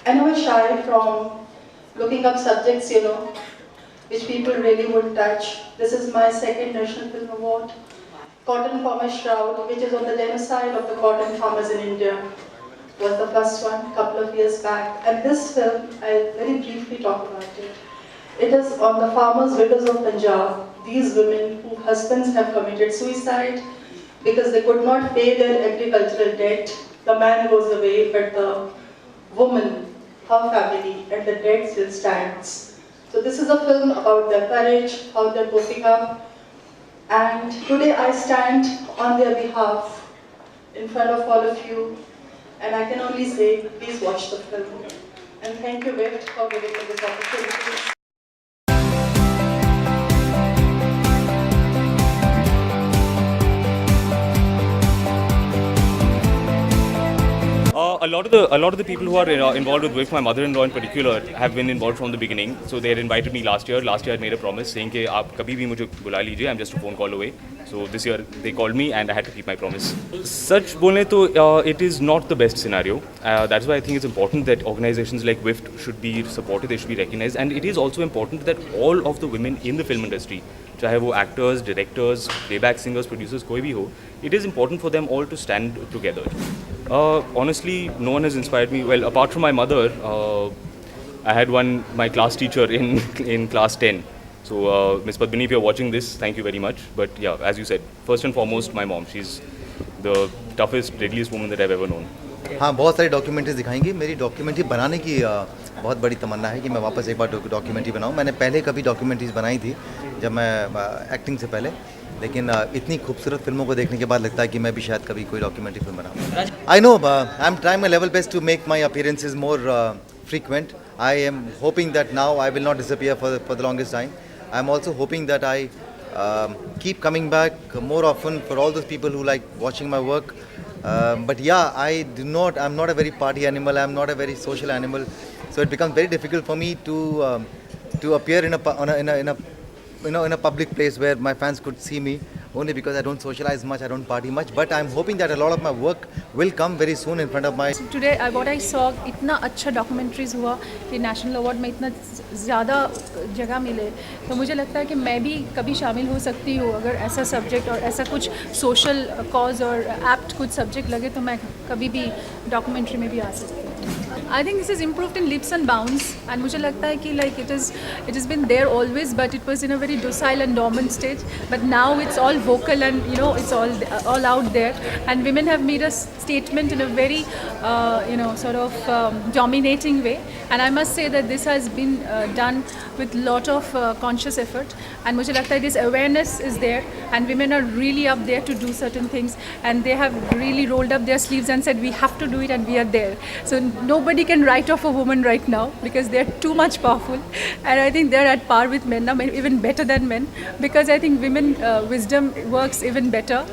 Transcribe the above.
I never shy from looking up subjects, which people really would touch. This is my second National Film Award. Cotton Farmer Shroud, which is on the genocide of the cotton farmers in India, was the first one a couple of years back. And this film, I'll very briefly talk about it. It is on the farmers' widows of Punjab, these women whose husbands have committed suicide because they could not pay their agricultural debt. The man goes away, but the woman, her family, and the debt still stands. So this is a film about their courage, how they're coping up, and today I stand on their behalf in front of all of you, and I can only say, please watch the film. And thank you, Vift, for giving me this opportunity. A lot of the people who are involved with my mother-in-law in particular have been involved from the beginning. So they had invited me last year. Last year I made a promise saying कि आप कभी भी मुझे बुला लीजिए. I'm just a phone call away. So this year they called me and I had to keep my promise. Such बोले तो it is not the best scenario. That's why I think it's important that organizations like WIFT should be supported. They should be recognized, and it is also important that all of the women in the film industry, चाहे वो actors, directors, playback singers, producers, कोई भी हो, it is important for them all to stand together. Honestly, no one has inspired me. Well, apart from my mother, I had my class teacher in class 10. So, Miss Padmini, if you're watching this, thank you very much. But yeah, as you said, first and foremost, my mom. She's the toughest, deadliest woman that I've ever known. हाँ, बहुत सारी documentaries दिखाएंगी. मेरी documentary बनाने की बहुत बड़ी तमन्ना है कि मैं वापस एक बार डॉक्यूमेंट्री बनाऊँ. मैंने पहले कभी डॉक्यूमेंट्रीज बनाई थी जब मैं एक्टिंग से पहले, लेकिन इतनी खूबसूरत फिल्मों को देखने के बाद लगता है कि मैं भी शायद कभी कोई डॉक्यूमेंट्री फिल्म बनाऊँ. I know I am trying my level best to make my appearances more frequent. I am hoping that now I will not disappear for the longest time. I am also hoping that I keep coming back more often for all those people who like watching my work. But yeah, I'm not a very party animal. I'm not a very social animal. So it becomes very difficult for me to appear in a public place where my fans could see me, only because I don't socialize much, I don't party much. But I'm hoping that a lot of my work will come very soon in front of my... Today what I saw, इतना अच्छा documentaries हुआ कि national award में इतना ज़्यादा जगह मिले, तो मुझे लगता है कि मैं भी कभी शामिल हो सकती हूँ. अगर ऐसा सब्जेक्ट और ऐसा कुछ सोशल कॉज और एप्ट कुछ सब्जेक्ट लगे तो मैं कभी भी डॉक्यूमेंट्री में भी आ सकती हूँ. I think this is improved in leaps and bounds, and मुझे लगता है कि like it has been there always, but it was in a very docile and dormant stage. But now it's all vocal and it's all out there, and women have made a statement in a very sort of dominating way. And I must say that this has been done with lot of conscious effort. And मुझे लगता है this awareness is there, and women are really up there to do certain things, and they have really rolled up their sleeves and said we have to do it, and we are there. So nobody can write off a woman right now because they're too much powerful, and I think they're at par with men now, even better than men, because I think women wisdom works even better.